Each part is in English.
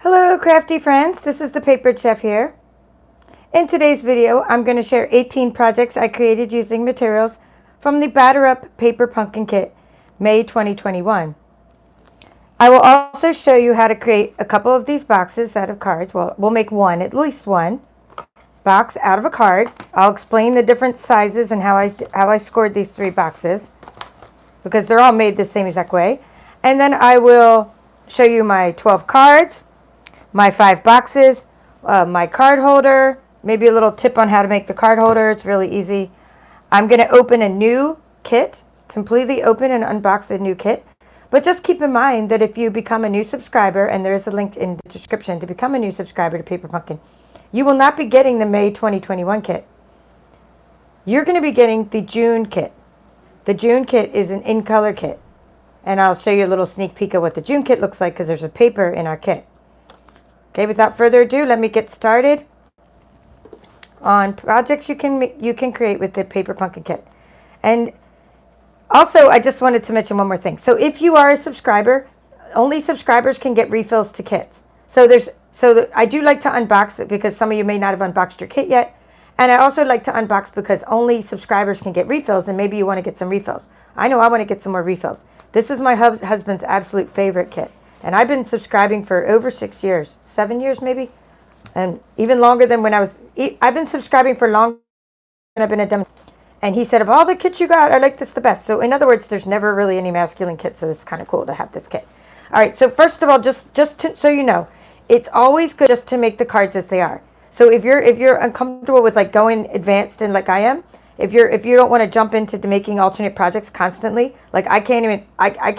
Hello crafty friends, this is the Papered Chef here. In today's video, I'm going to share 18 projects I created using materials from the Batter Up Paper Pumpkin Kit, May 2021. I will also show you how to create a couple of these boxes out of cards. Well, we'll make one, at least one, box out of a card. I'll explain the different sizes and how I scored these 3 boxes because they're all made the same exact way. And then I will show you my 12 cards, my 5 boxes, my card holder, maybe a little tip on how to make the card holder. It's really easy. I'm going to open a new kit, completely open and unbox a new kit. But just keep in mind that if you become a new subscriber, and there is a link in the description to become a new subscriber to Paper Pumpkin, you will not be getting the May 2021 kit. You're going to be getting the June kit. The June kit is an in-color kit. And I'll show you a little sneak peek of what the June kit looks like because there's a paper in our kit. Okay, without further ado, let me get started on projects you can create with the Paper Pumpkin Kit. And also, I just wanted to mention one more thing. So if you are a subscriber, only subscribers can get refills to kits. I do like to unbox it because some of you may not have unboxed your kit yet. And I also like to unbox because only subscribers can get refills, and maybe you want to get some refills. I know I want to get some more refills. This is my husband's absolute favorite kit. And I've been subscribing for over 6 years, 7 years maybe, and even longer than when I've been subscribing for longer than I've been a demo. And he said, of all the kits you got, I like this the best. So in other words, there's never really any masculine kit, so it's kind of cool to have this kit. All right, so first of all, so you know, it's always good just to make the cards as they are. So if you're uncomfortable with like going advanced and like I am, if you don't want to jump into making alternate projects constantly, like I can't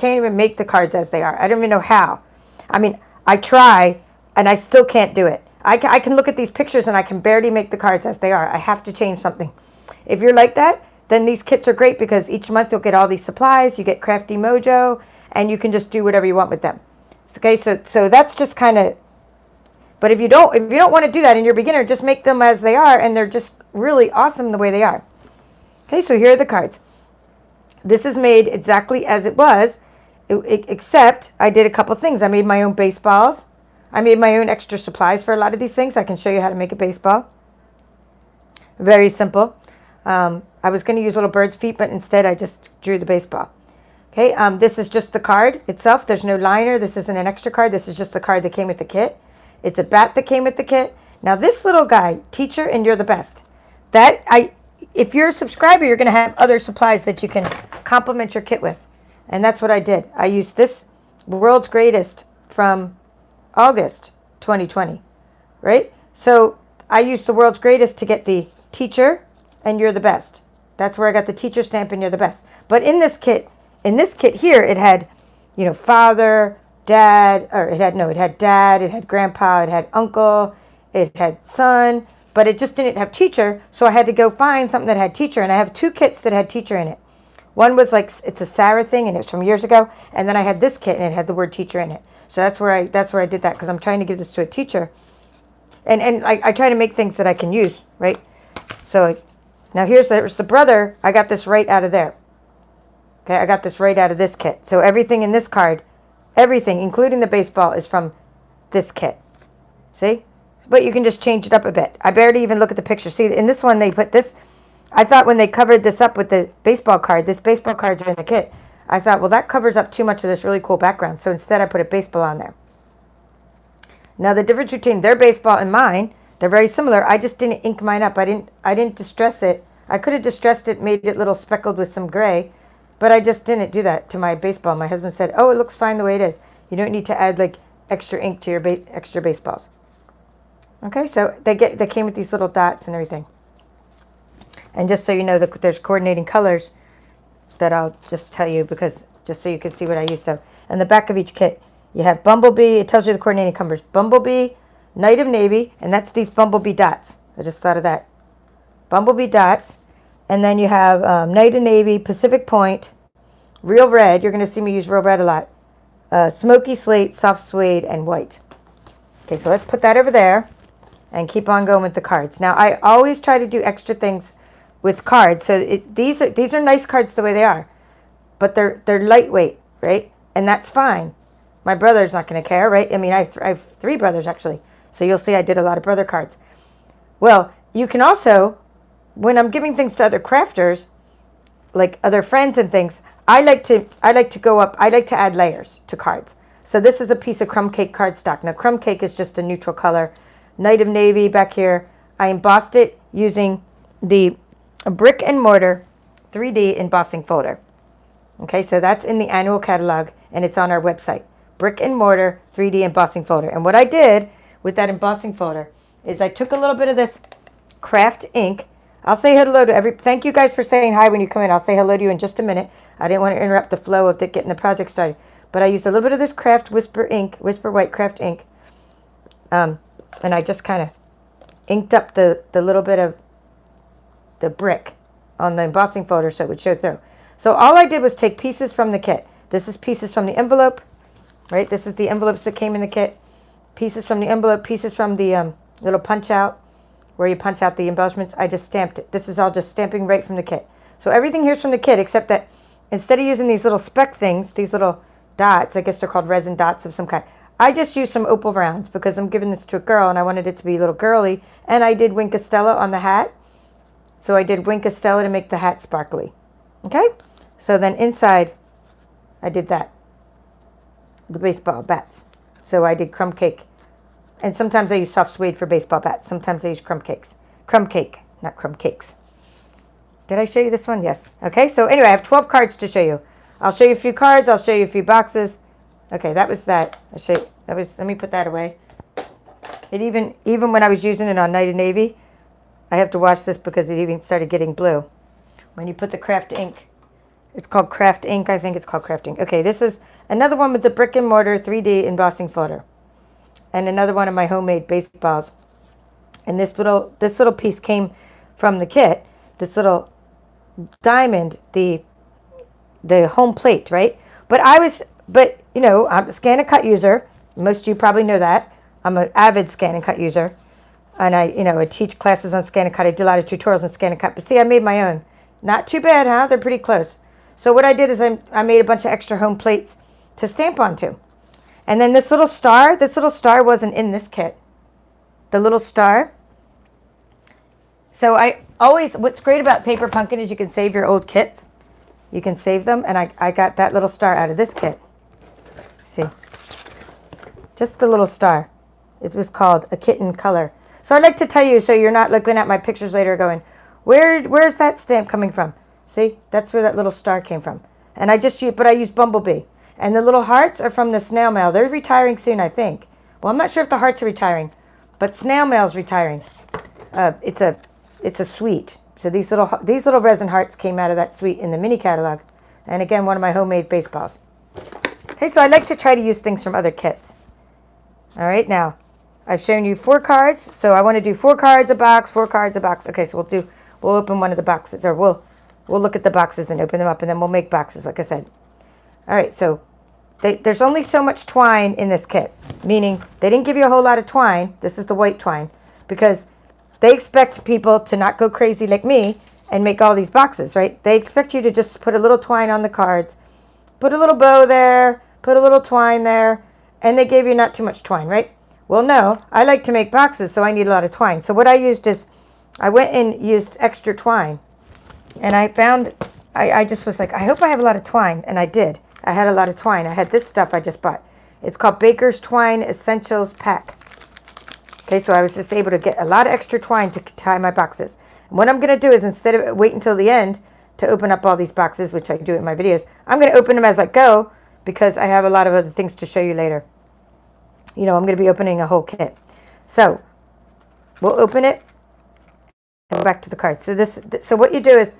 even make the cards as they are. I don't even know how. I mean, I try and I still can't do it. I can look at these pictures and I can barely make the cards as they are. I have to change something. If you're like that, then these kits are great because each month you'll get all these supplies, you get Crafty Mojo, and you can just do whatever you want with them. Okay, so that's just kind of. But if you don't want to do that and you're a beginner, just make them as they are, and they're just really awesome the way they are. Okay, so here are the cards. This is made exactly as it was, except I did a couple things. I made my own baseballs. I made my own extra supplies for a lot of these things. I can show you how to make a baseball. Very simple. I was going to use little bird's feet, but instead I just drew the baseball. Okay, this is just the card itself. There's no liner. This isn't an extra card. This is just the card that came with the kit. It's a bat that came with the kit. Now this little guy, teacher, and you're the best. If you're a subscriber, you're going to have other supplies that you can complement your kit with. And that's what I did. I used this World's Greatest from August 2020, right? So I used the World's Greatest to get the teacher and you're the best. That's where I got the teacher stamp and you're the best. But in this kit here, it had, father, dad, or it had dad, it had grandpa, it had uncle, it had son, but it just didn't have teacher. So I had to go find something that had teacher. And I have 2 kits that had teacher in it. One was like, it's a Sarah thing, and it's from years ago. And then I had this kit, and it had the word teacher in it. So that's where I did that, because I'm trying to give this to a teacher. And I try to make things that I can use, right? So now here's the brother. I got this right out of there. Okay, I got this right out of this kit. So everything in this card, everything, including the baseball, is from this kit. See? But you can just change it up a bit. I barely even look at the picture. See, in this one, they put this. I thought when they covered this up with the baseball card, this baseball cards are in the kit. I thought, well, that covers up too much of this really cool background. So instead, I put a baseball on there. Now, the difference between their baseball and mine, they're very similar. I just didn't ink mine up. I didn't distress it. I could have distressed it, made it a little speckled with some gray, but I just didn't do that to my baseball. My husband said, oh, it looks fine the way it is. You don't need to add like extra ink to your extra baseballs. Okay, so they came with these little dots and everything. And just so you know, there's coordinating colors that I'll just tell you, because just so you can see what I use. So in the back of each kit, you have Bumblebee. It tells you the coordinating colors. Bumblebee, Knight of Navy, and that's these Bumblebee dots. I just thought of that. Bumblebee dots. And then you have Knight of Navy, Pacific Point, Real Red. You're going to see me use Real Red a lot. Smoky Slate, Soft Suede, and White. Okay, so let's put that over there and keep on going with the cards. Now, I always try to do extra things with cards. So these are nice cards the way they are, but they're lightweight, right? And that's fine. My brother's not going to care, right? I mean, I have 3 brothers, actually. So you'll see I did a lot of brother cards. Well, you can also, when I'm giving things to other crafters, like other friends and things, I like to go up, I like to add layers to cards. So this is a piece of crumb cake cardstock. Now, crumb cake is just a neutral color. Night of Navy back here. I embossed it using the brick and mortar 3D embossing folder. Okay, so that's in the annual catalog, and it's on our website. Brick and mortar 3D embossing folder. And what I did with that embossing folder is I took a little bit of this craft ink. I'll say hello to thank you guys for saying hi when you come in. I'll say hello to you in just a minute. I didn't want to interrupt the flow of getting the project started. But I used a little bit of this craft Whisper White craft ink. And I just kind of inked up the little bit of the brick on the embossing folder so it would show through. So all I did was take pieces from the kit. This is pieces from the envelope, right? This is the envelopes that came in the kit. Pieces from the envelope, pieces from the little punch out where you punch out the embellishments. I just stamped it. This is all just stamping right from the kit. So everything here's from the kit, except that instead of using these little speck things, these little dots, I guess they're called resin dots of some kind, I just used some opal rounds because I'm giving this to a girl and I wanted it to be a little girly. And I did Wink Stella on the hat. So I did Wink Stella to make the hat sparkly. Okay? So then inside, I did that. The baseball bats. So I did crumb cake. And sometimes I use soft suede for baseball bats. Sometimes I use crumb cakes. Crumb cake, not crumb cakes. Did I show you this one? Yes. Okay, so anyway, I have 12 cards to show you. I'll show you a few cards. I'll show you a few boxes. Okay, that was that. I'll show you. Let me put that away. It even when I was using it on Night of Navy, I have to watch this because it even started getting blue. When you put the craft ink, it's called craft ink. I think it's called craft ink. Okay, this is another one with the brick and mortar 3D embossing folder. And another one of my homemade baseballs. And this little piece came from the kit. This little diamond, the home plate, right? But you know, I'm a scan and cut user. Most of you probably know that. I'm an avid scan and cut user. And I teach classes on scan and cut. I did a lot of tutorials on scan and cut. But see, I made my own. Not too bad, huh? They're pretty close. So what I did is I made a bunch of extra home plates to stamp onto. And then this little star wasn't in this kit. The little star. So what's great about Paper Pumpkin is you can save your old kits. You can save them. And I got that little star out of this kit. See? Just the little star. It was called a kitten color. So I'd like to tell you so you're not looking at my pictures later going, where's that stamp coming from? See? That's where that little star came from. And I used Bumblebee. And the little hearts are from the snail mail. They're retiring soon, I think. Well, I'm not sure if the hearts are retiring, but snail mail's retiring. It's a suite. So these little resin hearts came out of that suite in the mini catalog. And again, one of my homemade baseballs. Okay, so I like to try to use things from other kits. All right, now I've shown you 4 cards. So I want to do 4 cards a box, 4 cards a box. Okay, so we'll open one of the boxes, or we'll look at the boxes and open them up, and then we'll make boxes, like I said. All right, so there's only so much twine in this kit, meaning they didn't give you a whole lot of twine. This is the white twine, because they expect people to not go crazy like me and make all these boxes, right? They expect you to just put a little twine on the cards, put a little bow there, put a little twine there, and they gave you not too much twine, right? Well, no, I like to make boxes, so I need a lot of twine. So what I used is I went and used extra twine, and I found, I just was like, I hope I have a lot of twine, and I did. I had a lot of twine. I had this stuff I just bought. It's called Baker's Twine Essentials Pack. Okay, so I was just able to get a lot of extra twine to tie my boxes. And what I'm going to do is, instead of wait until the end to open up all these boxes, which I do in my videos, I'm going to open them as I go because I have a lot of other things to show you later. You know, I'm going to be opening a whole kit. So we'll open it and go back to the cards. So what you do is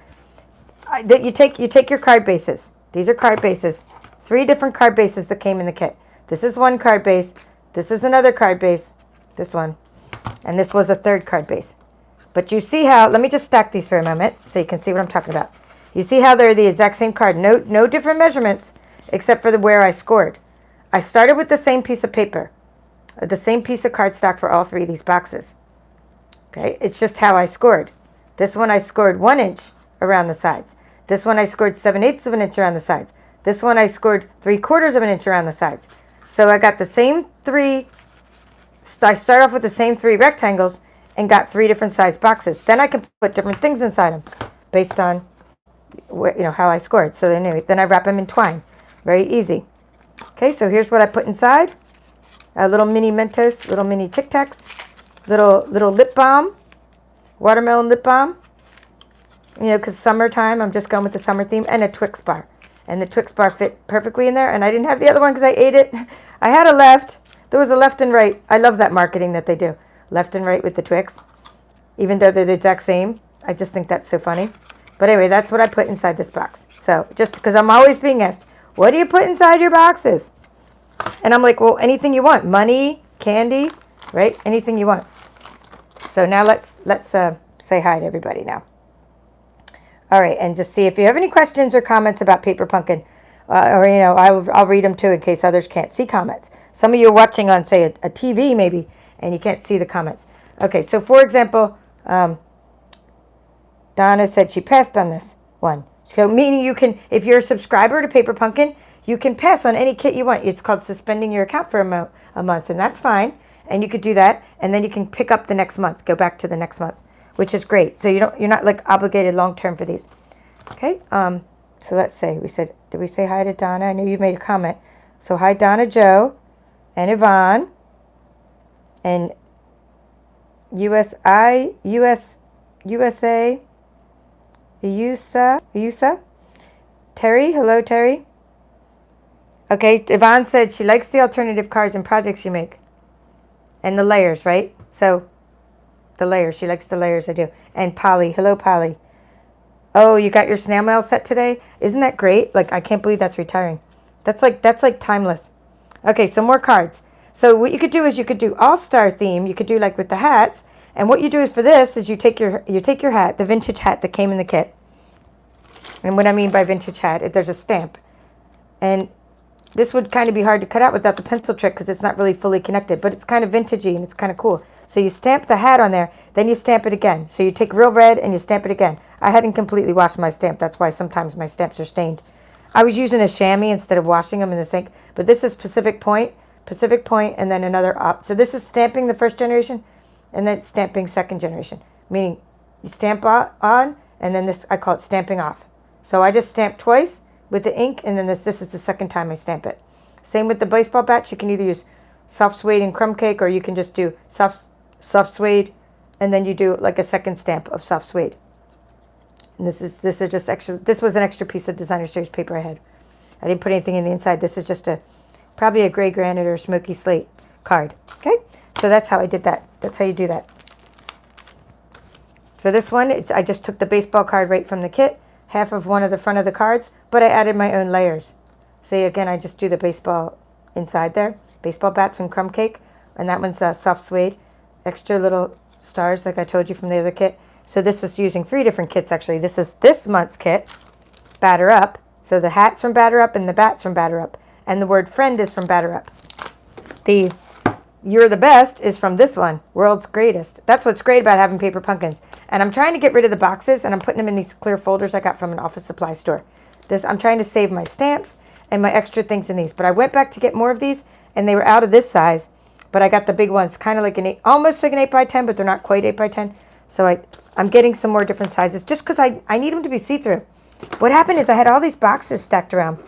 you take your card bases. These are card bases. 3 different card bases that came in the kit. This is one card base. This is another card base. This one. And this was a 3rd card base. But you see how, let me just stack these for a moment so you can see what I'm talking about. You see how they're the exact same card. No different measurements except for where I scored. I started with the same piece of paper. The same piece of cardstock for all 3 of these boxes. Okay, it's just how I scored. This one I scored 1 inch around the sides. This one I scored 7/8 of an inch around the sides. This one I scored 3/4 of an inch around the sides. So I got the same three, I start off with the same three rectangles and got 3 different size boxes. Then I can put different things inside them based on how I scored. So anyway, then I wrap them in twine. Very easy. Okay, so here's what I put inside. A little mini Mentos, little mini Tic Tacs, little lip balm, watermelon lip balm. Because summertime, I'm just going with the summer theme, and a Twix bar. And the Twix bar fit perfectly in there, and I didn't have the other one because I ate it. I had a left. There was a left and right. I love that marketing that they do. Left and right with the Twix. Even though they're the exact same. I just think that's so funny. But anyway, that's what I put inside this box. So, just because I'm always being asked, what do you put inside your boxes? And I'm like, well, anything you want. Money, candy, right? Anything you want. So now let's say hi to everybody now. All right, and just see if you have any questions or comments about Paper Pumpkin. I'll read them too in case others can't see comments. Some of you are watching on, say, a TV maybe, and you can't see the comments. Okay, so for example, Donna said she passed on this one. So meaning you can, if you're a subscriber to Paper Pumpkin, you can pass on any kit you want. It's called suspending your account for a month, and that's fine. And you could do that, and then you can pick up the next month, go back to the next month, which is great. So you're not like obligated long term for these. Okay. So let's say did we say hi to Donna? I know you made a comment. So hi Donna, Joe, and Yvonne, and USA, USA, Terry. Hello, Terry. Okay, Yvonne said she likes the alternative cards and projects you make. And the layers, right? So, the layers. She likes the layers, I do. And Polly. Hello, Polly. Oh, you got your snail mail set today? Isn't that great? Like, I can't believe that's retiring. That's like timeless. Okay, so more cards. So what you could do is you could do all-star theme. You could do like with the hats. And what you do is for this is you take your hat, the vintage hat that came in the kit. And what I mean by vintage hat, there's a stamp. And this would kind of be hard to cut out without the pencil trick because it's not really fully connected. But it's kind of vintagey and it's kind of cool. So you stamp the hat on there, then you stamp it again. So you take real red and you stamp it again. I hadn't completely washed my stamp. That's why sometimes my stamps are stained. I was using a chamois instead of washing them in the sink. But this is Pacific Point, and then another op. So this is stamping the first generation and then stamping second generation. Meaning you stamp on and then this, I call it stamping off. So I just stamp twice with the ink and then this is the second time I stamp it. Same with the baseball bats. You can either use soft suede and crumb cake or you can just do soft suede and then you do like a second stamp of soft suede. And this is just extra. This was an extra piece of designer series paper I had. I didn't put anything in the inside. This is just probably a gray granite or smoky slate card. Okay, so that's how I did that. That's how you do that. For this one, I just took the baseball card right from the kit, half of one of the front of the cards, but I added my own layers. See, again, I just do the baseball inside there, baseball bats and crumb cake, and that one's soft suede, extra little stars like I told you from the other kit. So this was using 3 different kits actually. This is this month's kit, Batter Up. So the hat's from Batter Up and the bat's from Batter Up. And the word friend is from Batter Up. The You're the Best is from this one, World's Greatest. That's what's great about having Paper Pumpkins. And I'm trying to get rid of the boxes and I'm putting them in these clear folders I got from an office supply store. I'm trying to save my stamps and my extra things in these. But I went back to get more of these and they were out of this size. But I got the big ones, kind of like almost like an 8x10, but they're not quite 8x10. So I'm getting some more different sizes just because I need them to be see-through. What happened is I had all these boxes stacked around.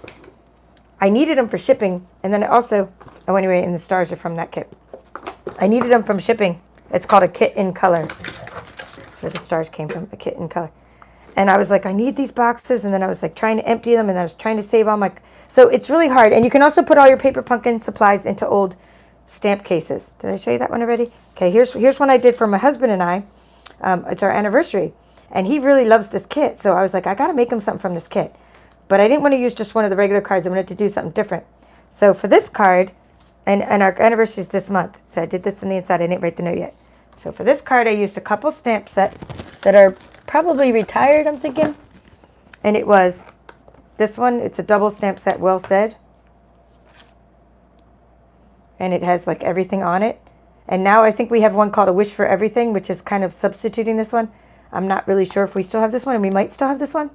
I needed them for shipping, and then also, oh anyway, and the stars are from that kit. I needed them from shipping. It's called a kit in color. So the stars came from a kit in color. And I was like, I need these boxes, and then I was like trying to empty them, and I was trying to save all my... So it's really hard, and you can also put all your Paper Pumpkin supplies into old stamp cases. Did I show you that one already? Okay, here's one I did for my husband and I. It's our anniversary, and he really loves this kit. So I was like, I got to make him something from this kit. But I didn't want to use just one of the regular cards. I wanted to do something different. So for this card, and our anniversary is this month, so I did this on the inside. I didn't write the note yet. So for this card, I used a couple stamp sets that are probably retired, I'm thinking. And it was this one. It's a double stamp set, Well Said. And it has like everything on it. And now I think we have one called A Wish for Everything, which is kind of substituting this one. I'm not really sure if we still have this one, and we might still have this one.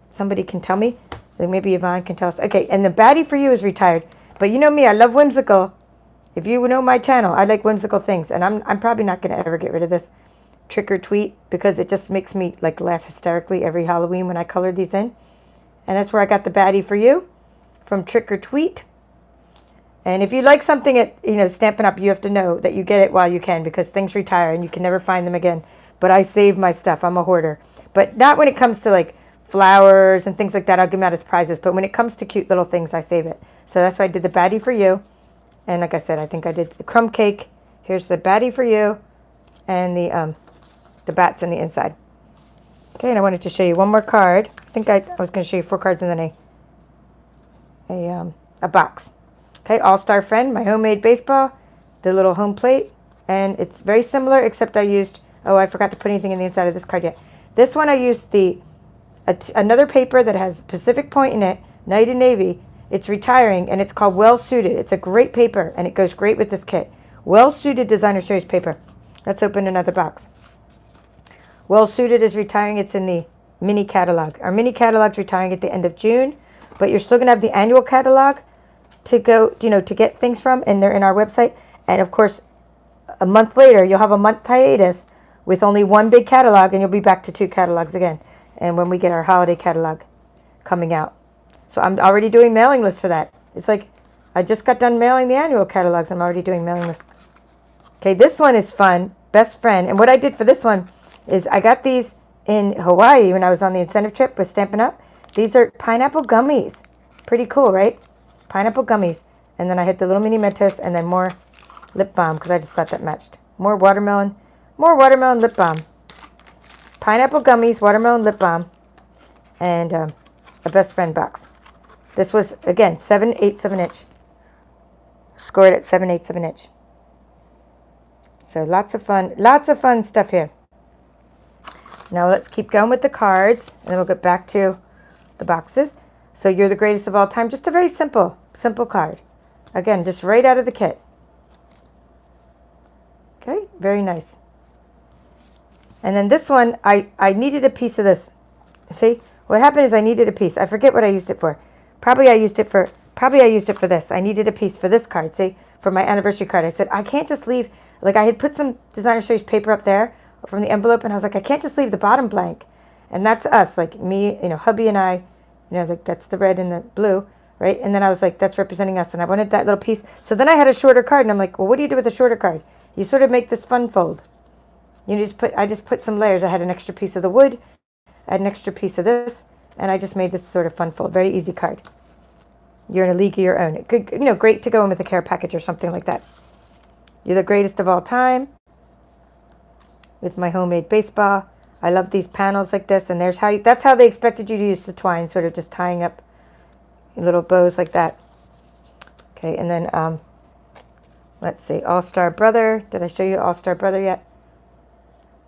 Somebody can tell me. Maybe Yvonne can tell us. Okay, and the baddie for you is retired. But you know me, I love whimsical. If you know my channel, I like whimsical things. And I'm probably not going to ever get rid of this trick or tweet because it just makes me like laugh hysterically every Halloween when I color these in. And that's where I got the baddie for you from Trick or Tweet. And if you like something at, Stampin' Up, you have to know that you get it while you can because things retire and you can never find them again. But I save my stuff. I'm a hoarder. But not when it comes to like flowers and things like that. I'll give them out as prizes. But when it comes to cute little things, I save it. So that's why I did the baddie for you. And like I said, I think I did the crumb cake. Here's the baddie for you. And the bats in the inside. Okay, and I wanted to show you one more card. I think I was going to show you 4 cards and then a box. Okay, All-Star Friend, my homemade baseball, the little home plate, and it's very similar except I used, I forgot to put anything in the inside of this card yet. This one I used another paper that has Pacific Point in it, Night and Navy. It's retiring and it's called Well Suited. It's a great paper and it goes great with this kit. Well Suited Designer Series paper. Let's open another box. Well Suited is retiring. It's in the mini catalog. Our mini catalog's retiring at the end of June, but you're still going to have the annual catalog to go, to get things from, and they're in our website. And of course, a month later, you'll have a month hiatus with only one big catalog, and you'll be back to 2 catalogs again. And when we get our holiday catalog coming out. So I'm already doing mailing lists for that. It's like, I just got done mailing the annual catalogs. I'm already doing mailing lists. Okay, this one is fun. Best Friend. And what I did for this one is I got these in Hawaii when I was on the incentive trip with Stampin' Up. These are pineapple gummies. Pretty cool, right? Pineapple gummies. And then I hit the little mini Mentos and then more lip balm because I just thought that matched. More watermelon lip balm. Pineapple gummies, watermelon lip balm, and a Best Friend box. This was, again, 7/8 of an inch. Scored at 7/8 of an inch. So lots of fun stuff here. Now let's keep going with the cards, and then we'll get back to the boxes. So You're the Greatest of All Time. Just a very simple card. Again, just right out of the kit. Okay, very nice. And then this one, I needed a piece of this. See, what happened is I needed a piece. I forget what I used it for. Probably I used it for this. I needed a piece for this card. See, for my anniversary card. I said, I can't just leave, like I had put some Designer Series paper up there from the envelope, and I was like, I can't just leave the bottom blank. And that's us, like me, hubby and I, like that's the red and the blue, right? And then I was like, that's representing us, and I wanted that little piece. So then I had a shorter card, and I'm like, well, what do you do with a shorter card? You sort of make this fun fold. I just put some layers. I had an extra piece of the wood, I had an extra piece of this, and I just made this sort of fun fold. Very easy card. You're in a league of your own. It could, great to go in with a care package or something like that. You're the Greatest of All Time. With my homemade baseball. I love these panels like this, and that's how they expected you to use the twine, sort of just tying up little bows like that. Okay, and then let's see, All-Star Brother. Did I show you All-Star Brother yet?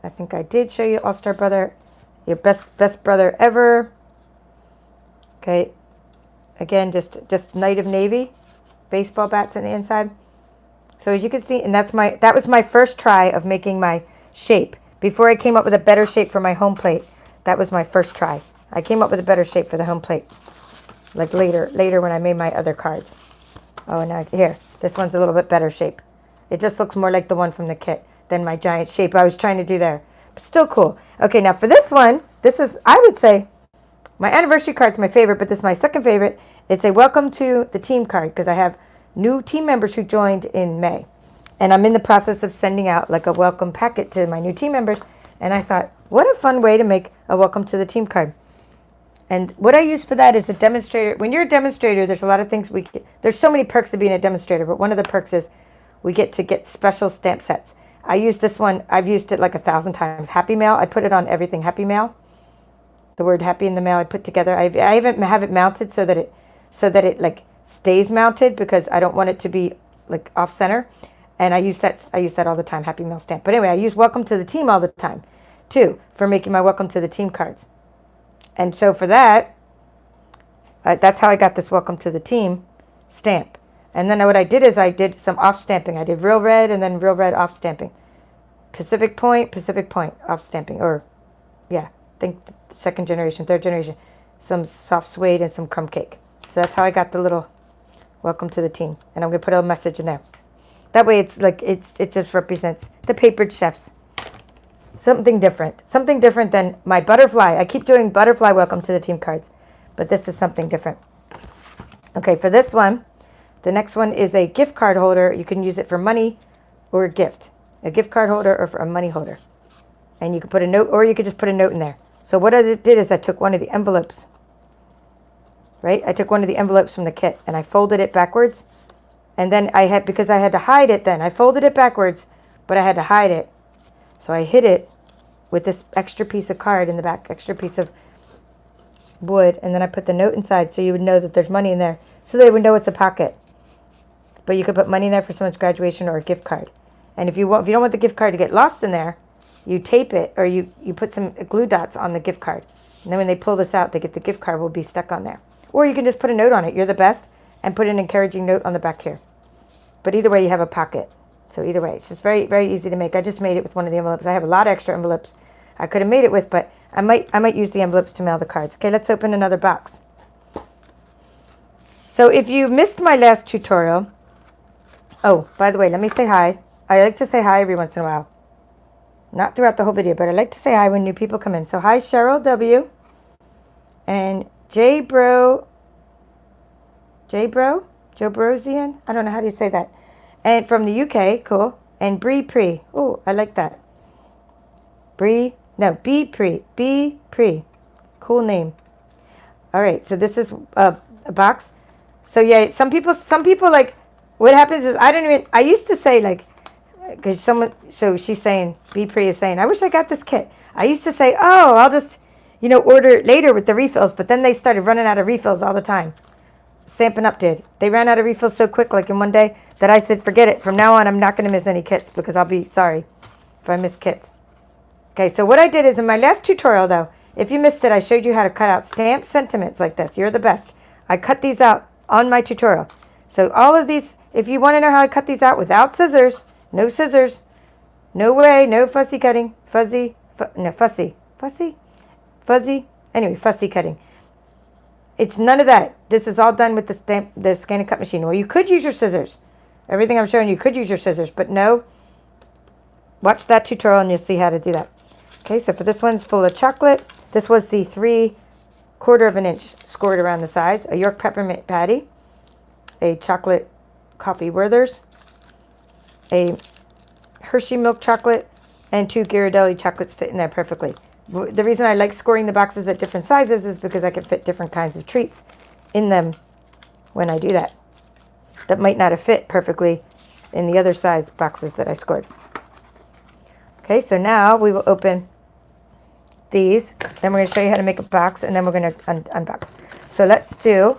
I think I did show you All-Star Brother. Your best brother ever. Okay, again, just Night of Navy, baseball bats on the inside. So as you can see, and that was my first try of making my shape. Before I came up with a better shape for my home plate, that was my first try. I came up with a better shape for the home plate, like later when I made my other cards. Oh, and now here, this one's a little bit better shape. It just looks more like the one from the kit than my giant shape I was trying to do there. But still cool. Okay, now for this one, this is, I would say, my anniversary card's my favorite, but this is my second favorite. It's a welcome to the team card because I have new team members who joined in May. And I'm in the process of sending out like a welcome packet to my new team members. And I thought, what a fun way to make a welcome to the team card. And what I use for that is a demonstrator. When you're a demonstrator, there's a lot of things there's so many perks of being a demonstrator, but one of the perks is we get to get special stamp sets. I use this one. I've used it like 1,000 times. Happy Mail. I put it on everything. Happy Mail. The word happy in the mail I put together. I even have it mounted so that it like stays mounted because I don't want it to be like off center. And I use that all the time, Happy Mail stamp. But anyway, I use Welcome to the Team all the time, too, for making my Welcome to the Team cards. And so for that, that's how I got this Welcome to the Team stamp. And then what I did is I did some off stamping. I did real red and then real red off stamping. Pacific Point off stamping. Or, yeah, I think third generation. Some soft suede and some crumb cake. So that's how I got the little welcome to the team. And I'm going to put a message in there. That way it's like, it just represents the papered chefs. Something different. Something different than my butterfly. I keep doing butterfly welcome to the team cards. But this is something different. Okay, for this one, the next one is a gift card holder. You can use it for money or a gift. A gift card holder or for a money holder. And you can put a note, or you could just put a note in there. So what I did is I took one of the envelopes. Right? I took one of the envelopes from the kit and I folded it backwards. And then because I had to hide it then. I folded it backwards, but I had to hide it. So I hid it with this extra piece of card in the back, extra piece of wood. And then I put the note inside so you would know that there's money in there. So they would know it's a pocket. But you could put money in there for someone's graduation or a gift card. And if you don't want the gift card to get lost in there, you tape it or you put some glue dots on the gift card. And then when they pull this out, the gift card will be stuck on there. Or you can just put a note on it, you're the best, and put an encouraging note on the back here. But either way, you have a pocket. So either way, it's just very, very easy to make. I just made it with one of the envelopes. I have a lot of extra envelopes I could have made it with, but I might use the envelopes to mail the cards. Okay, let's open another box. So if you missed my last tutorial, oh, by the way, let me say hi. I like to say hi every once in a while. Not throughout the whole video, but I like to say hi when new people come in. So hi, Cheryl W. And Joe Brosian? I don't know, how do you say that? And from the UK, cool. And Bree Pre. Oh, I like that. B Pre. Cool name. All right, so this is a box. So yeah, some people like, what happens is I used to say like, because so she's saying, B Pre is saying, I wish I got this kit. I used to say, oh, I'll just, order it later with the refills. But then they started running out of refills all the time. Stampin' Up did. They ran out of refills so quick, like in one day, that I said, forget it. From now on, I'm not going to miss any kits because I'll be sorry if I miss kits. Okay, so what I did is in my last tutorial, though, if you missed it, I showed you how to cut out stamped sentiments like this. You're the best. I cut these out on my tutorial. So all of these, if you want to know how I cut these out without scissors, no scissors, no way, no fussy cutting, fussy cutting. It's none of that. This is all done with the scan and cut machine. Well, you could use your scissors. Everything I'm showing you could use your scissors, but no. Watch that tutorial and you'll see how to do that. Okay, so for this one's full of chocolate. This was the 3/4 of an inch scored around the sides, a York peppermint patty, a chocolate coffee Werther's, a Hershey milk chocolate, and 2 Ghirardelli chocolates fit in there perfectly. The reason I like scoring the boxes at different sizes is because I can fit different kinds of treats in them when I do that. That might not have fit perfectly in the other size boxes that I scored. Okay, so now we will open these. Then we're going to show you how to make a box, and then we're going to unbox. So let's do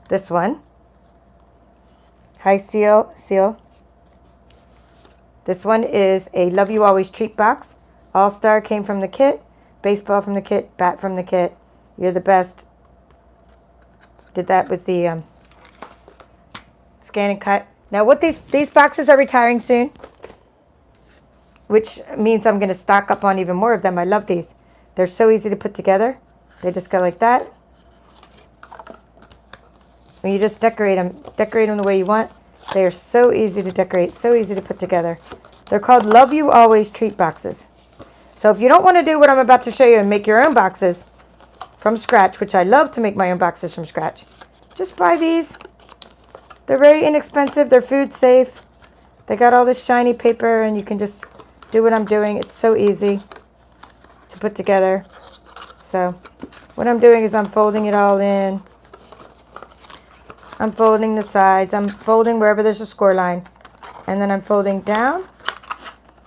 this one. Hi, Seal. This one is a Love You Always treat box. All-Star came from the kit. Baseball from the kit. Bat from the kit. You're the best. Did that with the scan and cut. Now, what these boxes are retiring soon, which means I'm going to stock up on even more of them. I love these. They're so easy to put together. They just go like that. When you just decorate them the way you want. They are so easy to decorate, so easy to put together. They're called Love You Always treat boxes. So if you don't want to do what I'm about to show you and make your own boxes from scratch, which I love to make my own boxes from scratch, just buy these. They're very inexpensive. They're food safe. They got all this shiny paper, and you can just do what I'm doing. It's so easy to put together. So what I'm doing is I'm folding it all in. I'm folding the sides. I'm folding wherever there's a score line. And then I'm folding down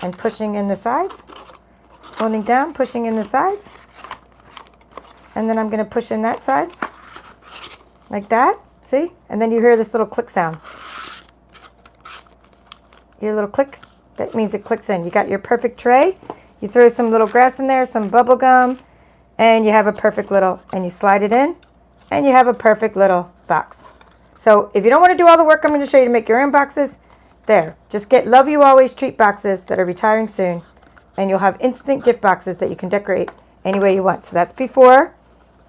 and pushing in the sides. Folding down, pushing in the sides. And then I'm going to push in that side. Like that. See? And then you hear this little click sound. Hear a little click? That means it clicks in. You got your perfect tray. You throw some little grass in there, some bubble gum, and you have a perfect little, and you slide it in, and you have a perfect little box. So if you don't want to do all the work I'm going to show you to make your own boxes, there. Just get Love You Always treat boxes that are retiring soon, and you'll have instant gift boxes that you can decorate any way you want. So that's before,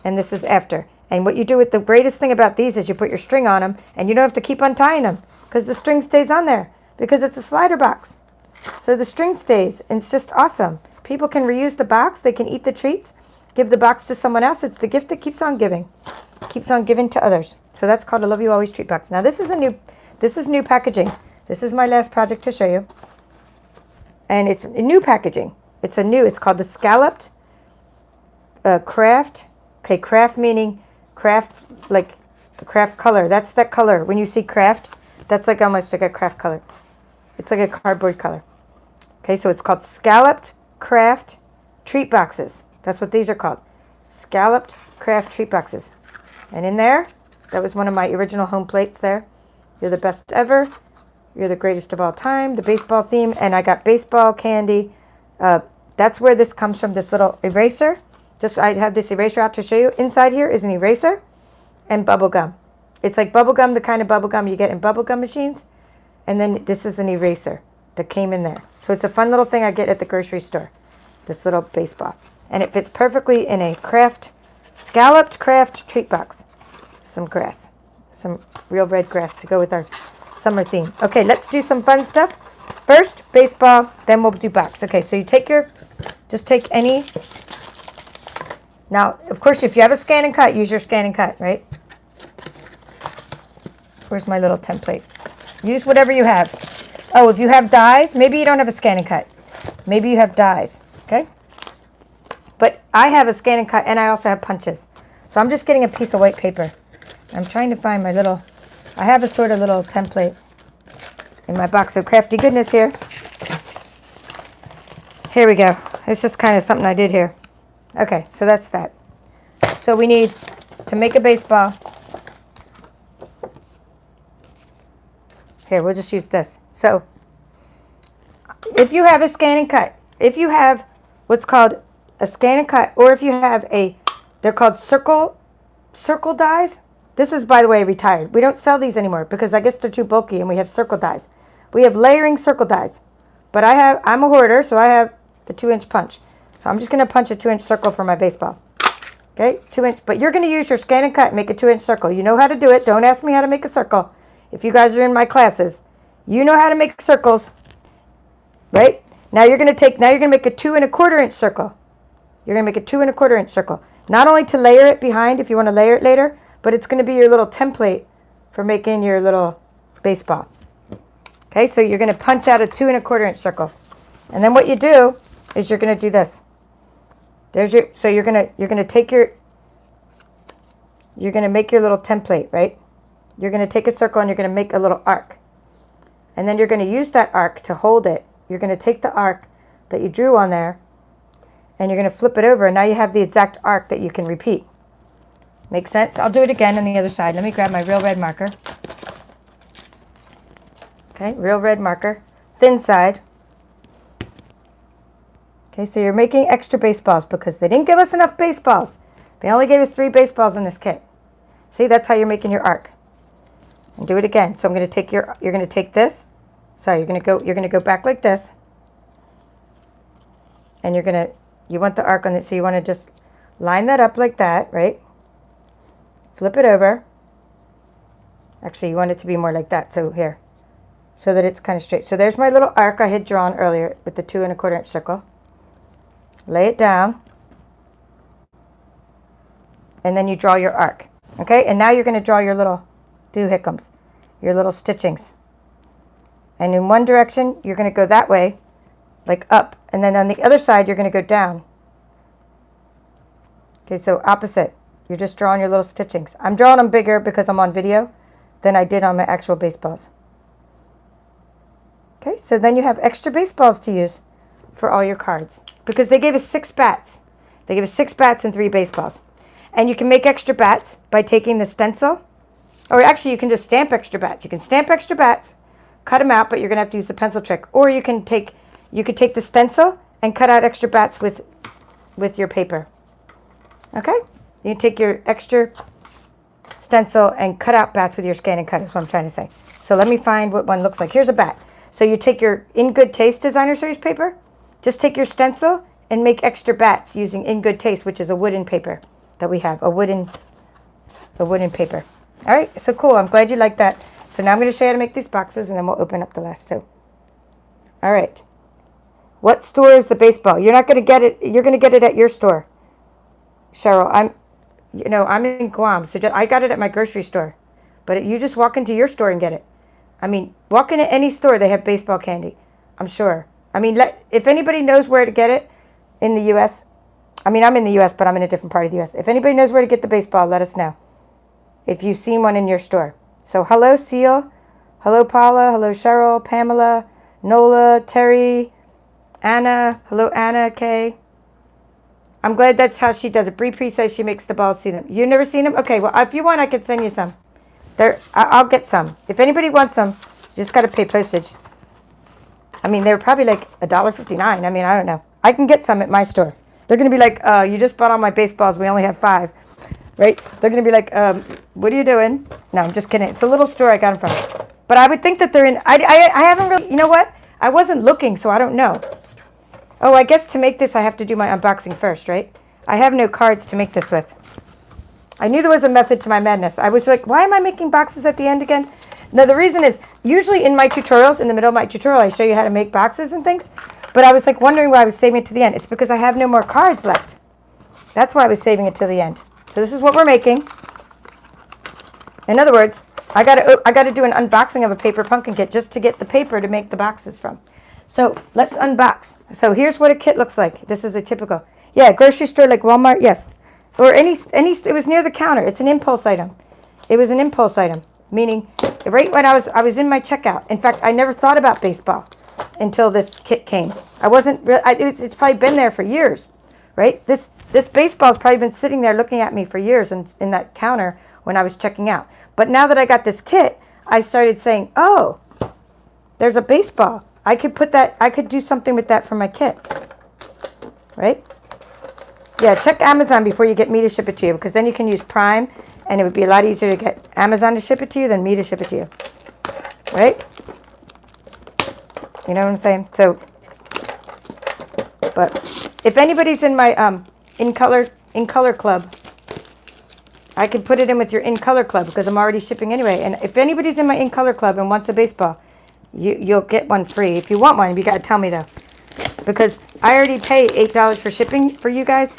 and this is after. And what you do with the greatest thing about these is you put your string on them, and you don't have to keep untying them because the string stays on there because it's a slider box. So the string stays, and it's just awesome. People can reuse the box. They can eat the treats, give the box to someone else. It's the gift that keeps on giving to others. So that's called a Love You Always treat box. Now this is new packaging. This is my last project to show you. And it's new packaging. It's called the Scalloped Craft. Okay, craft meaning craft, like the craft color. That's that color. When you see craft, that's like almost like a craft color. It's like a cardboard color. Okay, so it's called Scalloped Craft Treat Boxes. That's what these are called. Scalloped Craft Treat Boxes. And in there, that was one of my original home plates there. You're the best ever. You're the greatest of all time. The baseball theme. And I got baseball candy. That's where this comes from, this little eraser. I have this eraser out to show you. Inside here is an eraser and bubble gum. It's like bubble gum, the kind of bubble gum you get in bubble gum machines. And then this is an eraser that came in there. So it's a fun little thing I get at the grocery store. This little baseball. And it fits perfectly in a scalloped craft treat box. Some grass. Some real red grass to go with our summer theme. Okay, let's do some fun stuff. First, baseball, then we'll do box. Okay, so you just take any. Now, of course, if you have a scan and cut, use your scan and cut, right? Where's my little template? Use whatever you have. Oh, if you have dies, maybe you don't have a scan and cut. Maybe you have dies, okay? But I have a scan and cut, and I also have punches. So I'm just getting a piece of white paper. I'm trying to find I have a sort of little template in my box of crafty goodness here. Here we go. It's just kind of something I did here. Okay, so that's that. So we need to make a baseball. Here, we'll just use this. So if you have a scan and cut, if you have what's called a scan and cut, or if you have they're called circle dies. This is, by the way, retired. We don't sell these anymore because I guess they're too bulky, and we have circle dies. We have layering circle dies. But I'm a hoarder, so I have the 2-inch punch. So I'm just going to punch a 2-inch circle for my baseball. Okay, 2-inch. But you're going to use your scan and cut and make a 2-inch circle. You know how to do it. Don't ask me how to make a circle. If you guys are in my classes, you know how to make circles, right? Now you're going to make a 2 1/4 inch circle. You're going to make a 2 1/4 inch circle. Not only to layer it behind if you want to layer it later, but it's going to be your little template for making your little baseball. Okay, so you're going to punch out a 2 1/4 inch circle. And then what you do is you're going to do this. So you're going to make your little template, right? You're going to take a circle and you're going to make a little arc. And then you're going to use that arc to hold it. You're going to take the arc that you drew on there and you're going to flip it over. And now you have the exact arc that you can repeat. Make sense? I'll do it again on the other side. Let me grab my real red marker. Okay, real red marker. Thin side. Okay, so you're making extra baseballs because they didn't give us enough baseballs. They only gave us 3 baseballs in this kit. See, that's how you're making your arc. And do it again. So I'm going to take you're going to take this. Sorry, you're going to go back like this. And you want the arc on it, so you want to just line that up like that, right? Flip it over. Actually, you want it to be more like that. So here. So that it's kind of straight. So there's my little arc I had drawn earlier with the 2 1/4 inch circle. Lay it down. And then you draw your arc. Okay? And now you're going to draw your little doohickeys, your little stitchings. And in one direction, you're going to go that way, like up. And then on the other side, you're going to go down. Okay, so opposite. You're just drawing your little stitchings. I'm drawing them bigger because I'm on video than I did on my actual baseballs. Okay, so then you have extra baseballs to use for all your cards. Because they gave us 6 bats. They gave us 6 bats and 3 baseballs. And you can make extra bats by taking the stencil. Or actually, you can just stamp extra bats. You can stamp extra bats, cut them out, but you're going to have to use the pencil trick. Or you could take the stencil and cut out extra bats with your paper. Okay? You take your extra stencil and cut out bats with your scan and cut is what I'm trying to say. So let me find what one looks like. Here's a bat. So you take your In Good Taste designer series paper, just take your stencil and make extra bats using In Good Taste, which is a wooden paper that we have, a wooden the wooden paper. All right, so cool. I'm glad you like that. So now I'm going to show you how to make these boxes, and then we'll open up the last two. All right. What store is the baseball? You're not going to get it. You're going to get it at your store. Cheryl, I'm in Guam, so I got it at my grocery store. But you just walk into your store and get it. I mean, walk into any store, they have baseball candy. I'm sure. I mean, if anybody knows where to get it in the U.S., I mean, I'm in the U.S., but I'm in a different part of the U.S. If anybody knows where to get the baseball, let us know. If you've seen one in your store. So, hello, Seal. Hello, Paula. Hello, Cheryl, Pamela, Nola, Terry, Anna. Hello, Anna, Kay. I'm glad that's how she does it. Bree says she makes the balls see them. You never seen them? Okay, well, if you want, I could send you some. I'll get some. If anybody wants some, you just got to pay postage. I mean, they're probably like $1.59. I mean, I don't know. I can get some at my store. They're going to be like, you just bought all my baseballs. We only have 5. Right? They're going to be like, what are you doing? No, I'm just kidding. It's a little store I got them from. But I would think that they're in, I haven't really, you know what? I wasn't looking, so I don't know. Oh, I guess to make this, I have to do my unboxing first, right? I have no cards to make this with. I knew there was a method to my madness. I was like, why am I making boxes at the end again? No, the reason is, usually in my tutorials, in the middle of my tutorial, I show you how to make boxes and things. But I was like wondering why I was saving it to the end. It's because I have no more cards left. That's why I was saving it to the end. So this is what we're making. In other words, I got to do an unboxing of a paper pumpkin kit just to get the paper to make the boxes from. So let's unbox. So here's what a kit looks like. This is a typical, yeah, grocery store like Walmart, yes. Or any, it was near the counter. It's an impulse item. It was an impulse item, meaning right when I was in my checkout. In fact, I never thought about baseball until this kit came. I wasn't really, it's probably been there for years, right? This baseball's probably been sitting there looking at me for years in that counter when I was checking out. But now that I got this kit, I started saying, oh, there's a baseball. I could do something with that for my kit, right? Yeah, check Amazon before you get me to ship it to you, because then you can use Prime, and it would be a lot easier to get Amazon to ship it to you than me to ship it to you, right? You know what I'm saying? So, but if anybody's in my in color club, I can put it in with your in color club because I'm already shipping anyway. And if anybody's in my in color club and wants a baseball, you'll get one free. If you want one, you got to tell me though, because I already pay $8 for shipping for you guys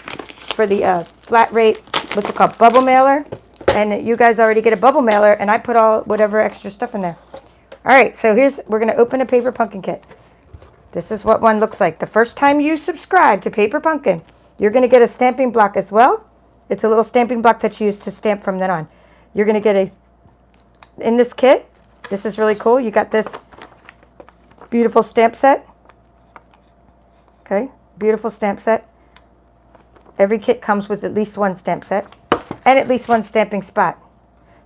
for the flat rate, what's it called, bubble mailer, and you guys already get a bubble mailer, and I put all whatever extra stuff in there. All right, so we're gonna open a paper pumpkin kit. This is what one looks like. The first time you subscribe to Paper Pumpkin, you're gonna get a stamping block as well. It's a little stamping block that you use to stamp from then on. You're gonna get in this kit. This is really cool. You got this beautiful stamp set. Okay, beautiful stamp set. Every kit comes with at least one stamp set and at least one stamping spot.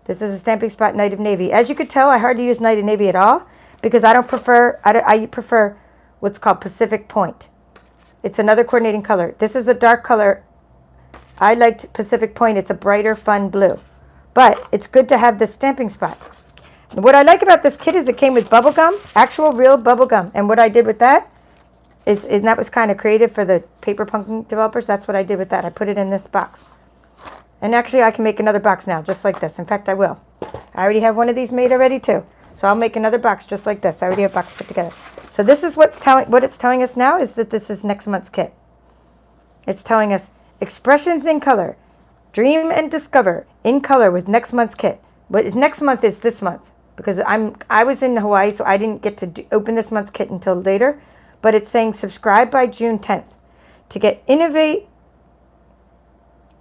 This is a stamping spot Night of Navy. As you could tell, I hardly use Night of Navy at all because I prefer what's called Pacific Point. It's another coordinating color. This is a dark color. I liked Pacific Point. It's a brighter, fun blue. But it's good to have this stamping spot. And what I like about this kit is it came with bubble gum, actual real bubble gum. And what I did with that is that was kind of creative for the Paper Pumpkin developers. That's what I did with that. I put it in this box. And actually, I can make another box now, just like this. In fact, I will. I already have one of these made already, too. So I'll make another box just like this. I already have a box put together. So this is what it's telling us now is that this is next month's kit. It's telling us expressions in color. Dream and discover in color with next month's kit. What is next month is this month. Because I was in Hawaii, so I didn't get to open this month's kit until later. But it's saying subscribe by June 10th to get innovate.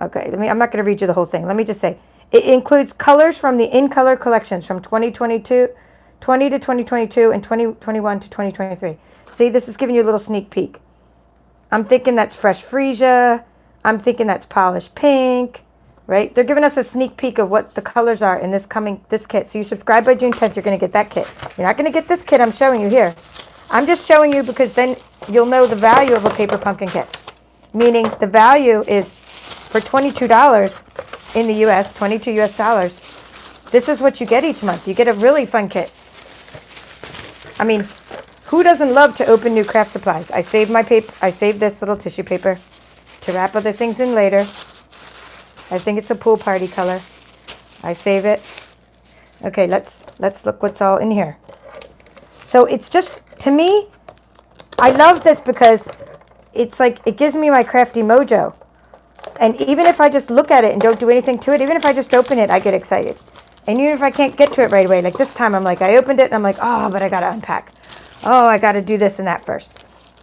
Okay, I'm not going to read you the whole thing. Let me just say it includes colors from the In Color collections from 20 to 2022 and 2021 to 2023. See, this is giving you a little sneak peek. I'm thinking that's fresh freesia. I'm thinking that's polished pink, right? They're giving us a sneak peek of what the colors are in this kit. So you subscribe by June 10th, you're going to get that kit. You're not going to get this kit I'm showing you here. I'm just showing you because then you'll know the value of a Paper Pumpkin kit. Meaning the value is for $22 in the U.S., 22 U.S. dollars. This is what you get each month. You get a really fun kit. I mean, who doesn't love to open new craft supplies? I saved my paper. I saved this little tissue paper to wrap other things in later. I think it's a pool party color. I save it. Okay, let's look what's all in here. So it's just, to me, I love this because it's like, it gives me my crafty mojo. And even if I just look at it and don't do anything to it, even if I just open it, I get excited. And even if I can't get to it right away, like this time I'm like, I opened it and I'm like, oh, but I got to unpack. Oh, I got to do this and that first.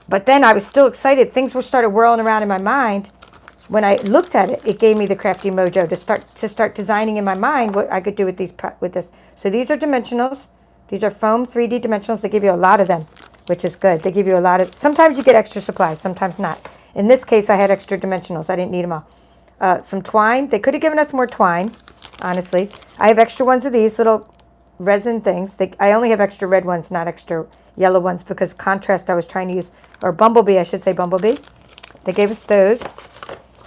But then I was still excited. Things were started whirling around in my mind. When I looked at it, it gave me the crafty mojo to start designing in my mind what I could do with this. So these are dimensionals. These are foam 3D dimensionals. They give you a lot of them, which is good. They give you a lot of, sometimes you get extra supplies, sometimes not. In this case, I had extra dimensionals. I didn't need them all. Some twine. They could have given us more twine, honestly. I have extra ones of these little resin things. I only have extra red ones, not extra yellow ones, because contrast I was trying to use, or bumblebee, I should say bumblebee. They gave us those.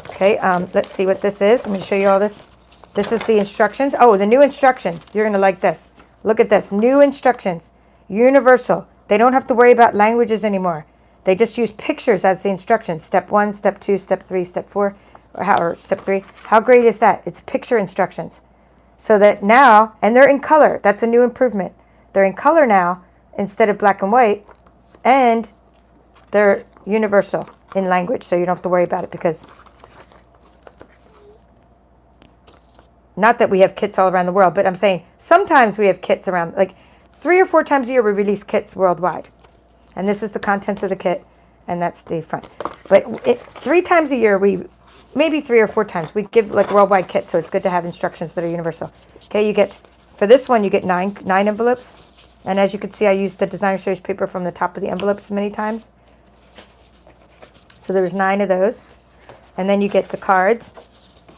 Okay, let's see what this is. I'm going to show you all this. This is the instructions. Oh, the new instructions. You're going to like this. Look at this. New instructions. Universal. They don't have to worry about languages anymore. They just use pictures as the instructions. Step 1, step 2, step 3, step 4, or step 3. How great is that? It's picture instructions. So that now, and they're in color. That's a new improvement. They're in color now instead of black and white. And they're universal in language. So you don't have to worry about it because... Not that we have kits all around the world, but I'm saying sometimes we have kits around, like 3 or 4 times a year we release kits worldwide. And this is the contents of the kit, and that's the front. But 3 times a year, maybe 3 or 4 times, we give like worldwide kits, so it's good to have instructions that are universal. Okay, you get, for this one, you get 9 envelopes. And as you can see, I used the designer series paper from the top of the envelopes many times. So there was 9 of those. And then you get the cards.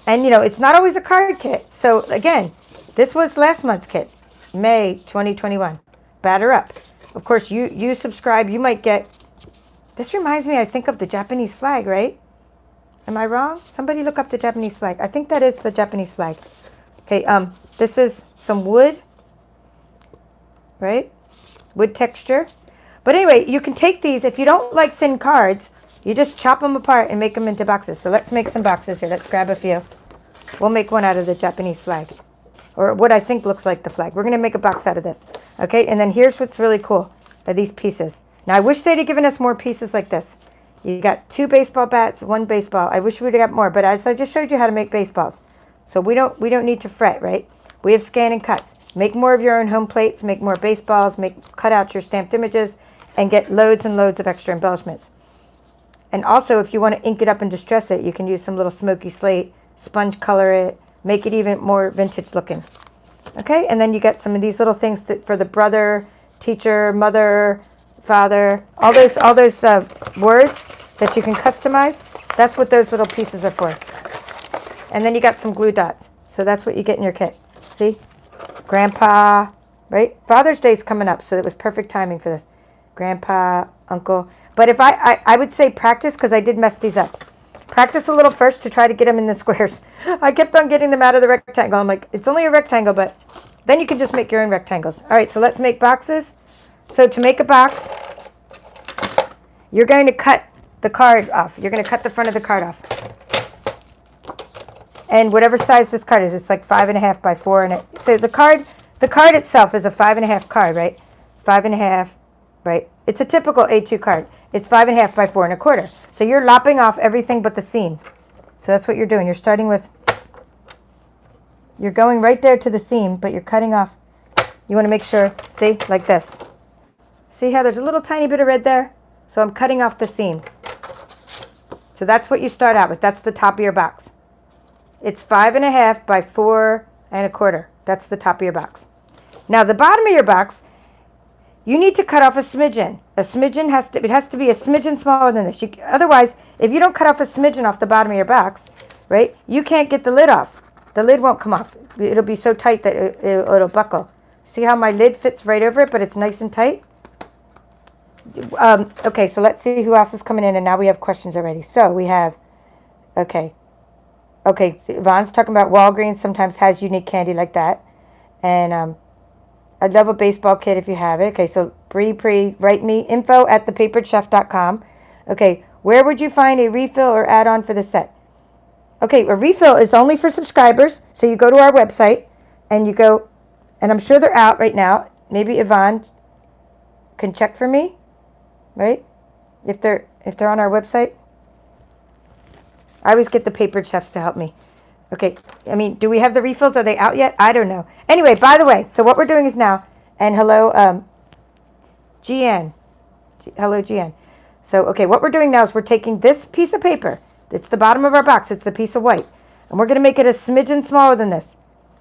And, you know, it's not always a card kit. So, again, this was last month's kit, May 2021. Batter Up. Of course, you subscribe, you might get... This reminds me, I think, of the Japanese flag, right? Am I wrong? Somebody look up the Japanese flag. I think that is the Japanese flag. Okay, this is some wood, right? Wood texture. But anyway, you can take these. If you don't like thin cards... You just chop them apart and make them into boxes. So let's make some boxes here. Let's grab a few. We'll make one out of the Japanese flag. Or what I think looks like the flag. We're going to make a box out of this. Okay, and then here's what's really cool. Are these pieces. Now I wish they'd have given us more pieces like this. You got 2 baseball bats, 1 baseball. I wish we'd have got more. But as I just showed you how to make baseballs. So we don't need to fret, right? We have scan and cuts. Make more of your own home plates. Make more baseballs. Cut out your stamped images. And get loads and loads of extra embellishments. And also, if you want to ink it up and distress it, you can use some little smoky slate, sponge color it, make it even more vintage looking. Okay, and then you get some of these little things that for the brother, teacher, mother, father, all those words that you can customize. That's what those little pieces are for. And then you got some glue dots. So that's what you get in your kit. See? Grandpa, right? Father's Day's coming up, so it was perfect timing for this. Grandpa, uncle. But if I would say practice, because I did mess these up. Practice a little first to try to get them in the squares. I kept on getting them out of the rectangle. I'm like, it's only a rectangle, but then you can just make your own rectangles. All right, so let's make boxes. So to make a box, you're going to cut the card off. You're going to cut the front of the card off. And whatever size this card is, it's like 5.5 by 4. So the card itself is a 5.5 card, right? 5.5, right? It's a typical A2 card. It's 5.5 by 4.25. So you're lopping off everything but the seam. So that's what you're doing. You're starting with, you're going right there to the seam, but you're cutting off. You want to make sure, see, like this. See how there's a little tiny bit of red there? So I'm cutting off the seam. So that's what you start out with. That's the top of your box. It's 5.5 by 4.25. That's the top of your box. Now the bottom of your box, you need to cut off a smidgen. A smidgen has to be a smidgen smaller than this. Otherwise, if you don't cut off a smidgen off the bottom of your box, right, you can't get the lid off. The lid won't come off. It'll be so tight that it'll buckle. See how my lid fits right over it, but it's nice and tight? Okay, so let's see who else is coming in, and now we have questions already. So we have, okay, Yvonne's talking about Walgreens sometimes has unique candy like that. And I'd love a baseball kit if you have it. Okay, so Bree, write me info@thepaperedchef.com. Okay, where would you find a refill or add-on for the set? Okay, a refill is only for subscribers. So you go to our website. and you go, and I'm sure they're out right now. Maybe Yvonne can check for me, right? If they're on our website. I always get the paper chefs to help me. Okay, I mean, do we have the refills? Are they out yet? I don't know. Anyway, by the way, so what we're doing is now, and hello, GN. Hello, GN. So, okay, what we're doing now is we're taking this piece of paper. It's the bottom of our box. It's the piece of white. And we're going to make it a smidgen smaller than this.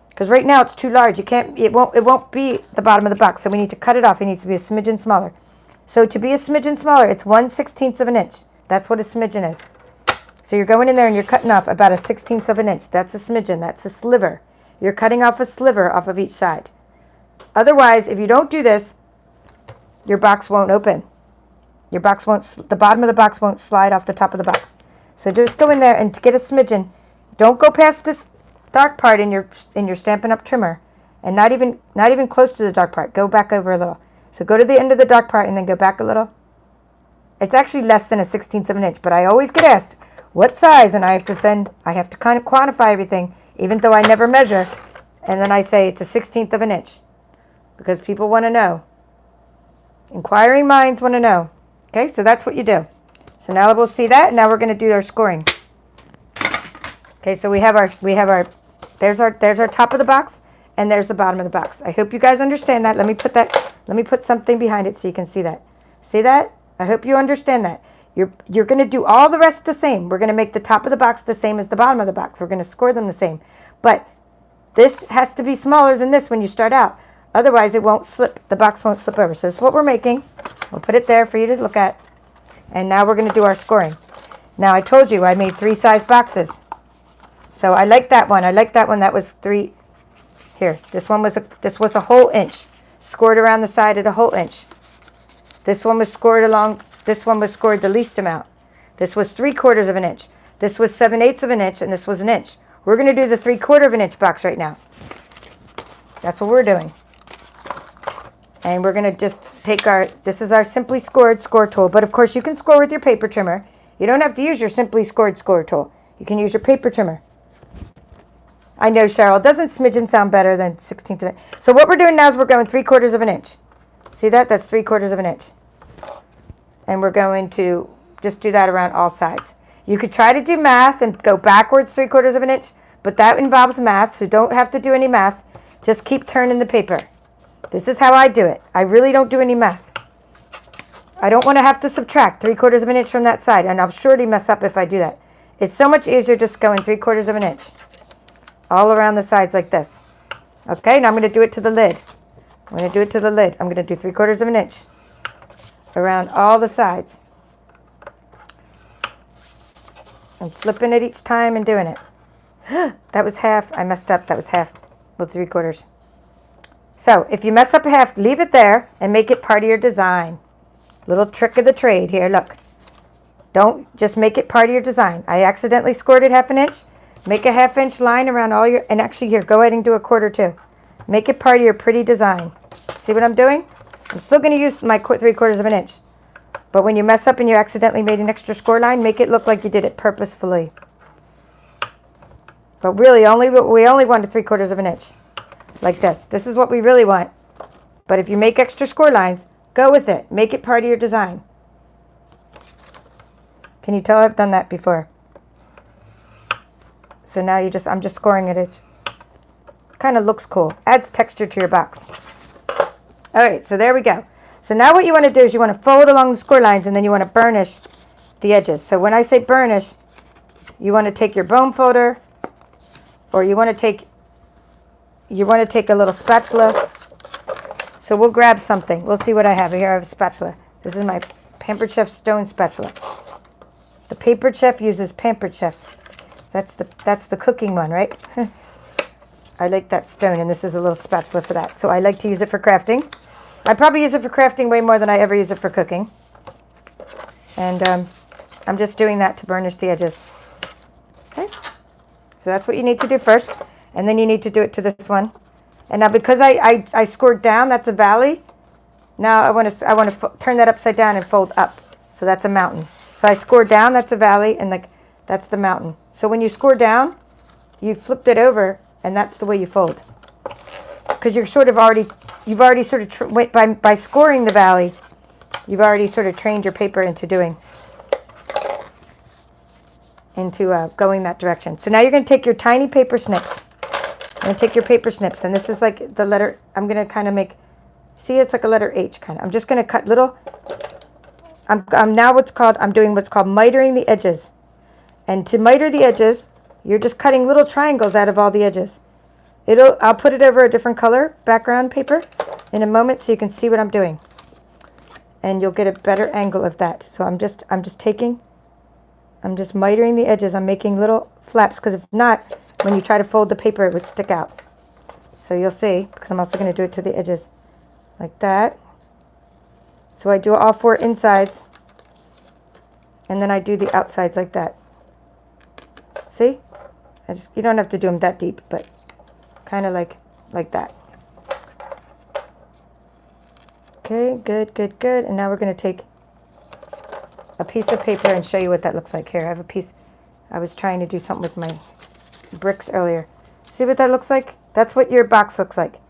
Because right now it's too large. It won't be the bottom of the box. So we need to cut it off. It needs to be a smidgen smaller. So to be a smidgen smaller, it's 1/16 of an inch. That's what a smidgen is. So you're going in there and you're cutting off about a 1/16 of an inch. That's a smidgen. That's a sliver. You're cutting off a sliver off of each side. Otherwise, if you don't do this, your box won't open. Your box won't, the bottom of the box won't slide off the top of the box. So just go in there and to get a smidgen, don't go past this dark part in your Stampin' Up! Trimmer, and not even close to the dark part. Go back over a little. So go to the end of the dark part and then go back a little. It's actually less than a 1/16 of an inch, but I always get asked what size, and I have to kind of quantify everything, even though I never measure, and then I say it's a 1/16 of an inch because people want to know. Inquiring minds want to know. Okay, so that's what you do. So now we'll see that. Now we're going to do our scoring. Okay, so we have our there's our top of the box, and there's the bottom of the box. I hope you guys understand that. Let me put something behind it so you can see that. See that? I hope you understand that. You're going to do all the rest the same. We're going to make the top of the box the same as the bottom of the box. We're going to score them the same. But this has to be smaller than this when you start out. Otherwise, it won't slip. The box won't slip over. So this is what we're making. We'll put it there for you to look at. And now we're going to do our scoring. Now, I told you I made 3 size boxes. So I like that one. I like that one. That was 3. Here, this was a whole inch. Scored around the side at a whole inch. This one was scored the least amount. This was 3/4 of an inch. This was 7/8 of an inch, and this was an inch. We're going to do the 3/4 of an inch box right now. That's what we're doing. And we're going to just take this is our Simply Scored score tool. But of course, you can score with your paper trimmer. You don't have to use your Simply Scored score tool. You can use your paper trimmer. I know, Cheryl. Doesn't smidgen sound better than 1/16 of an inch? So what we're doing now is we're going 3/4 of an inch. See that? That's 3/4 of an inch. And we're going to just do that around all sides. You could try to do math and go backwards 3/4 of an inch, but that involves math, so don't have to do any math. Just keep turning the paper. This is how I do it. I really don't do any math. I don't want to have to subtract 3/4 of an inch from that side, and I'll surely mess up if I do that. It's so much easier just going 3/4 of an inch all around the sides like this. Okay, now I'm going to do it to the lid. I'm going to do it to the lid. I'm going to do 3/4 of an inch around all the sides. I'm flipping it each time and doing it. That was half. I messed up. That was half. Well, 3/4. So if you mess up a half, leave it there and make it part of your design. Little trick of the trade here. Look. Don't just make it part of your design. I accidentally scored it 1/2 inch. Make a 1/2 inch line around all your, and actually here, go ahead and do 1/4 too. Make it part of your pretty design. See what I'm doing? I'm still going to use my 3/4 of an inch. But when you mess up and you accidentally made an extra score line, make it look like you did it purposefully. But really, we only want 3/4 of an inch. Like this. This is what we really want. But if you make extra score lines, go with it. Make it part of your design. Can you tell I've done that before? So now I'm just scoring it. It kind of looks cool. Adds texture to your box. All right, so there we go. So now what you want to do is you want to fold along the score lines, and then you want to burnish the edges. So when I say burnish, you want to take your bone folder, or you want to take a little spatula. So we'll grab something. We'll see what I have. Here I have a spatula. This is my Pampered Chef stone spatula. The Paper Chef uses Pampered Chef. That's the cooking one, right? I like that stone, and this is a little spatula for that. So I like to use it for crafting. I probably use it for crafting way more than I ever use it for cooking. And I'm just doing that to burnish the edges. Okay? So that's what you need to do first. And then you need to do it to this one. And now because I scored down, that's a valley. Now I want to turn that upside down and fold up. So that's a mountain. So I scored down, that's a valley, and that's the mountain. So when you score down, you flipped it over, and that's the way you fold. because you're sort of already, you've already sort of, by scoring the valley, you've already sort of trained your paper into going that direction. So now you're going to take your tiny paper snips. You're going to take your paper snips, and this is like the letter, I'm going to kind of make, see, it's like a letter H kind of. I'm just going to cut little, I'm doing what's called mitering the edges. And to miter the edges, you're just cutting little triangles out of all the edges. I'll put it over a different color background paper in a moment so you can see what I'm doing. And you'll get a better angle of that. So I'm just mitering the edges. I'm making little flaps, because if not, when you try to fold the paper, it would stick out. So you'll see, because I'm also going to do it to the edges like that. So I do all 4 insides, and then I do the outsides like that. See? You don't have to do them that deep, but kind of like that. Okay, good, good, good. And now we're going to take a piece of paper and show you what that looks like. Here, I have a piece. I was trying to do something with my bricks earlier. See what that looks like? That's what your box looks like.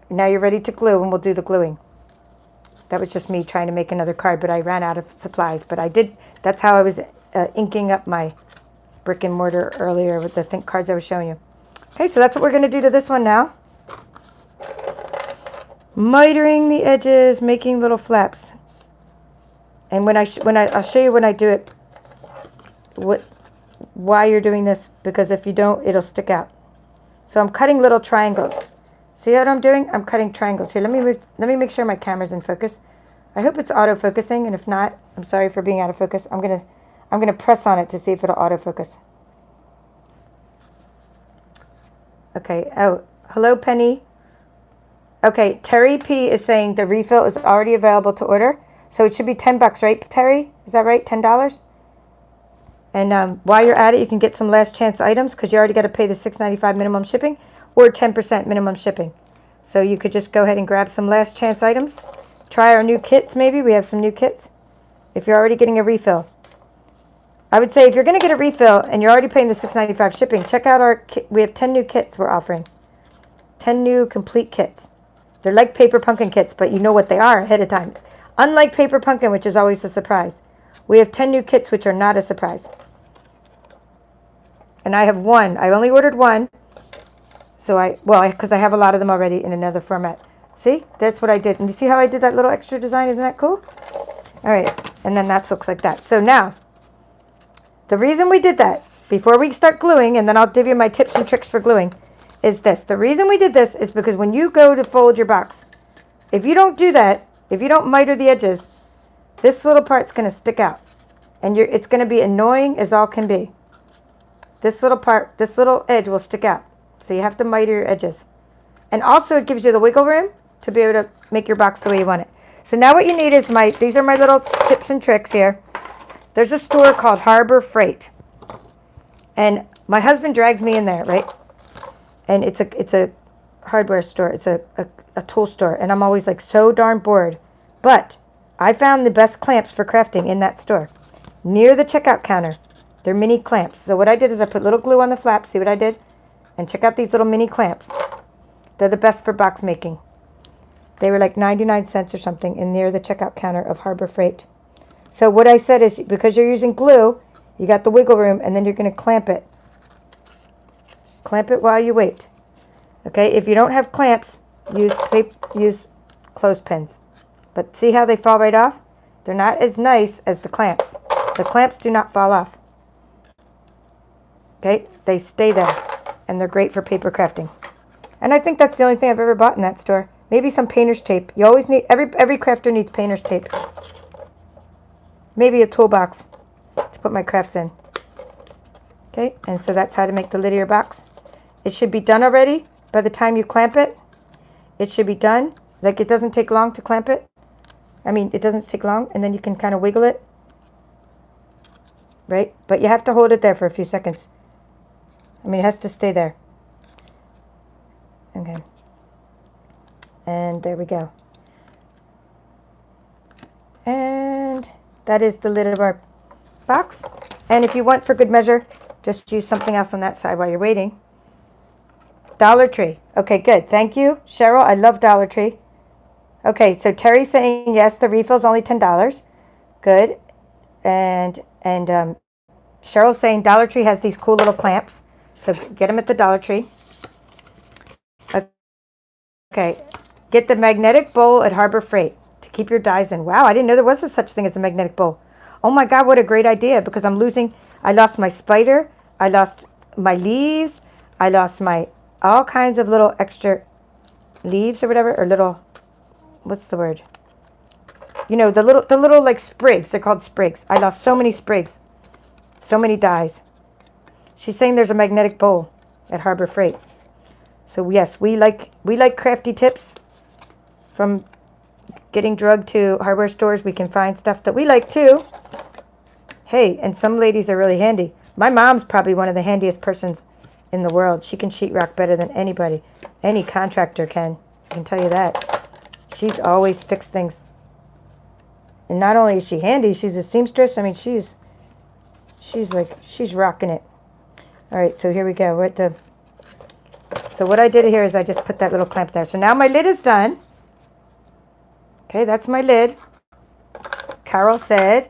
Now you're ready to glue, and we'll do the gluing. That was just me trying to make another card, but I ran out of supplies. But I did, that's how I was inking up my brick and mortar earlier with the cards I was showing you. Okay, so that's what we're going to do to this one now. Mitering the edges, making little flaps. And I'll show you when I do it, why you're doing this, because if you don't, it'll stick out. So I'm cutting little triangles. See what I'm doing? I'm cutting triangles here. Let me make sure my camera's in focus. I hope it's auto-focusing, and if not, I'm sorry for being out of focus. I'm gonna press on it to see if it'll autofocus. Okay. Oh, hello, Penny. Okay, Terry P is saying the refill is already available to order, so it should be $10, right, Terry? Is that right? $10. And while you're at it, you can get some last chance items, because you already got to pay the $6.95 minimum shipping, or 10% minimum shipping. So you could just go ahead and grab some last chance items. Try our new kits, maybe. We have some new kits. If you're already getting a refill. I would say if you're going to get a refill and you're already paying the $6.95 shipping, check out our kit. We have 10 new kits we're offering. 10 new complete kits. They're like Paper Pumpkin kits, but you know what they are ahead of time. Unlike Paper Pumpkin, which is always a surprise. We have 10 new kits which are not a surprise. And I have one. I only ordered one. So because I have a lot of them already in another format. See, that's what I did. And you see how I did that little extra design? Isn't that cool? All right, and then that looks like that. So now, the reason we did that, before we start gluing, and then I'll give you my tips and tricks for gluing, is this. The reason we did this is because when you go to fold your box, if you don't do that, if you don't miter the edges, this little part's going to stick out. And it's going to be annoying as all can be. This little part, this little edge will stick out. So you have to miter your edges. And also it gives you the wiggle room to be able to make your box the way you want it. So now what you need is these are my little tips and tricks here. There's a store called Harbor Freight. And my husband drags me in there, right? And it's a hardware store. It's a tool store. And I'm always like so darn bored. But I found the best clamps for crafting in that store. Near the checkout counter. They're mini clamps. So what I did is I put little glue on the flap. See what I did? And check out these little mini clamps. They're the best for box making. They were like 99 cents or something in near the checkout counter of Harbor Freight. So what I said is, because you're using glue, you got the wiggle room, and then you're going to clamp it. Clamp it while you wait. Okay, if you don't have clamps, use clothespins. But see how they fall right off? They're not as nice as the clamps. The clamps do not fall off. Okay, they stay there, and they're great for paper crafting. And I think that's the only thing I've ever bought in that store. Maybe some painter's tape. You always need, every crafter needs painter's tape. Maybe a toolbox to put my crafts in. Okay, and so that's how to make the lid of your box. It should be done already by the time you clamp it. It should be done. Like, it doesn't take long to clamp it. I mean, it doesn't take long, and then you can kind of wiggle it. Right? But you have to hold it there for a few seconds. I mean, it has to stay there. Okay. And there we go. And that is the lid of our box. And if you want, for good measure, just use something else on that side while you're waiting. Dollar Tree. Okay, good. Thank you, Cheryl. I love Dollar Tree. Okay, so Terry's saying yes, the refill's only $10. Good. And Cheryl's saying Dollar Tree has these cool little clamps. So get them at the Dollar Tree. Okay. Get the magnetic bowl at Harbor Freight to keep your dies in. Wow, I didn't know there was a such thing as a magnetic bowl. Oh my God, what a great idea, because I lost my spider, I lost my leaves, I lost my all kinds of little extra leaves or whatever, or little, what's the word? You know, the little like sprigs, they're called sprigs. I lost so many sprigs, so many dies. She's saying there's a magnetic bowl at Harbor Freight. So yes, we like crafty tips. From getting drugged to hardware stores, we can find stuff that we like too. Hey, and some ladies are really handy. My mom's probably one of the handiest persons in the world. She can sheetrock better than anybody. Any contractor can. I can tell you that. She's always fixed things. And not only is she handy, she's a seamstress. I mean, she's rocking it. All right, so here we go. We're at the... So what I did here is I just put that little clamp there. So now my lid is done. Okay, that's my lid. Carol's saying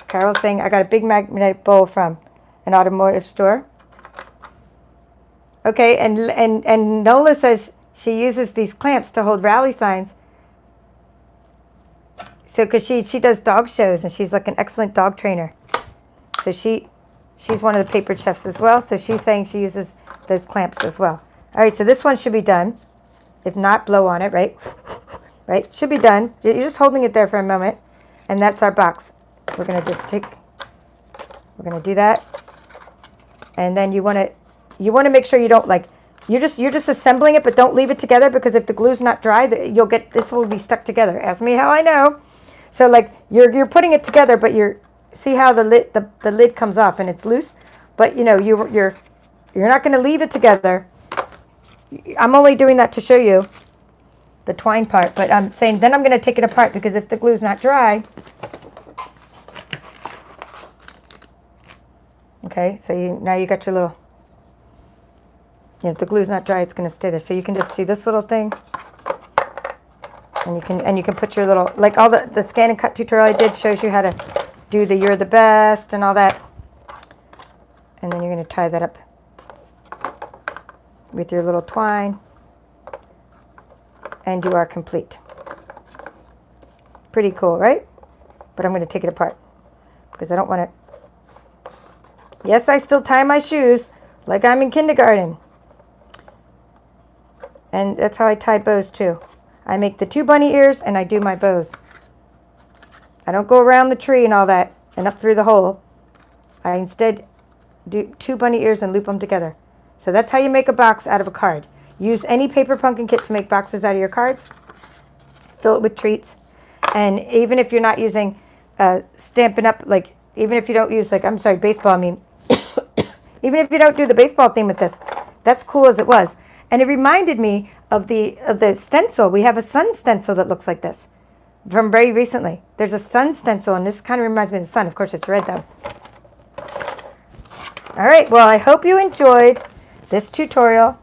I got a big magnetic bowl from an automotive store. Okay, and Nola says she uses these clamps to hold rally signs. So because she does dog shows and she's like an excellent dog trainer. So she's one of the paper chefs as well. So she's saying she uses those clamps as well. All right, so this one should be done. If not, blow on it, right? Right? Should be done. You're just holding it there for a moment. And that's our box. We're going to do that. And then you want to make sure you don't you're just assembling it, but don't leave it together, because if the glue's not dry, this will be stuck together. Ask me how I know. So you're putting it together, but see how the lid comes off and it's loose, but you're not going to leave it together. I'm only doing that to show you the twine part, but I'm saying then I'm going to take it apart, because if the glue's not dry, okay, so now you got your little, if the glue's not dry, it's going to stay there. So you can just do this little thing, and you can put your little, like all the scan and cut tutorial I did shows you how to do the "you're the best" and all that, and then you're going to tie that up with your little twine. And you are complete. Pretty cool, right? But I'm going to take it apart because I don't want to. Yes, I still tie my shoes like I'm in kindergarten. And that's how I tie bows too. I make the 2 bunny ears and I do my bows. I don't go around the tree and all that and up through the hole. I instead do 2 bunny ears and loop them together. So that's how you make a box out of a card. Use any paper pumpkin kit to make boxes out of your cards. Fill it with treats. And even if you're not using Stampin' Up, even if you don't use, baseball, even if you don't do the baseball theme with this, that's cool as it was. And it reminded me of the stencil. We have a sun stencil that looks like this from very recently. There's a sun stencil, and this kind of reminds me of the sun. Of course, it's red, though. All right, well, I hope you enjoyed this tutorial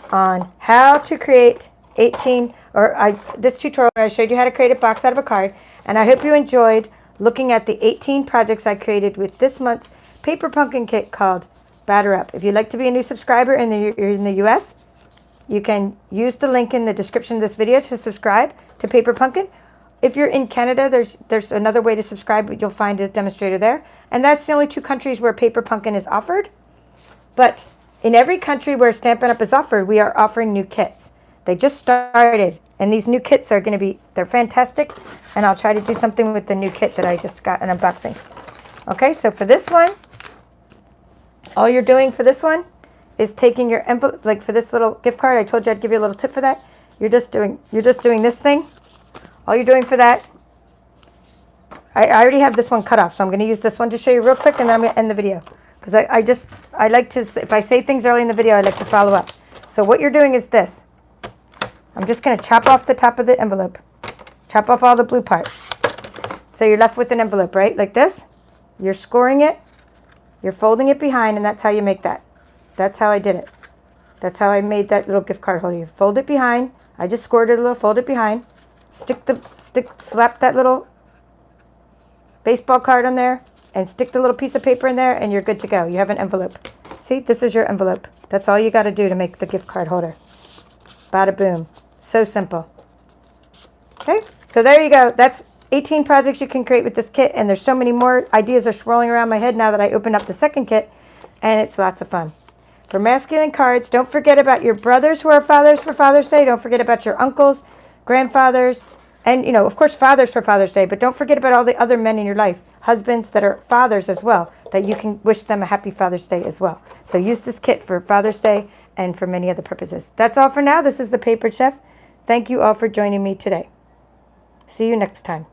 on how to create this tutorial I showed you how to create a box out of a card, and I hope you enjoyed looking at the 18 projects I created with this month's paper pumpkin kit called Batter Up. If you'd like to be a new subscriber in the US, you can use the link in the description of this video to subscribe to Paper Pumpkin. If you're in Canada, there's another way to subscribe, but you'll find a demonstrator there. And that's the only 2 countries where Paper Pumpkin is offered. But in every country where Stampin' Up! Is offered, we are offering new kits. They just started, and these new kits are going to they're fantastic, and I'll try to do something with the new kit that I just got an unboxing. Okay, so for this one, all you're doing for this one is taking your envelope, for this little gift card. I told you I'd give you a little tip for that. You're just doing this thing. All you're doing for that, I already have this one cut off, so I'm going to use this one to show you real quick, and then I'm going to end the video. Because I like to, if I say things early in the video, I like to follow up. So what you're doing is this. I'm just going to chop off the top of the envelope. Chop off all the blue part. So you're left with an envelope, right? Like this. You're scoring it. You're folding it behind, and that's how you make that. That's how I did it. That's how I made that little gift card holder. You fold it behind. I just scored it a little, fold it behind. Slap that little baseball card on there and stick the little piece of paper in there and you're good to go. You have an envelope. See, this is your envelope. That's all you got to do to make the gift card holder. Bada boom. So simple. Okay, so there you go. That's 18 projects you can create with this kit, and there's so many more ideas are swirling around my head now that I opened up the second kit, and it's lots of fun. For masculine cards, don't forget about your brothers who are fathers for Father's Day. Don't forget about your uncles, grandfathers, and, you know, of course, fathers for Father's Day, but don't forget about all the other men in your life, husbands that are fathers as well, that you can wish them a happy Father's Day as well. So use this kit for Father's Day and for many other purposes. That's all for now. This is the Paper Chef. Thank you all for joining me today. See you next time.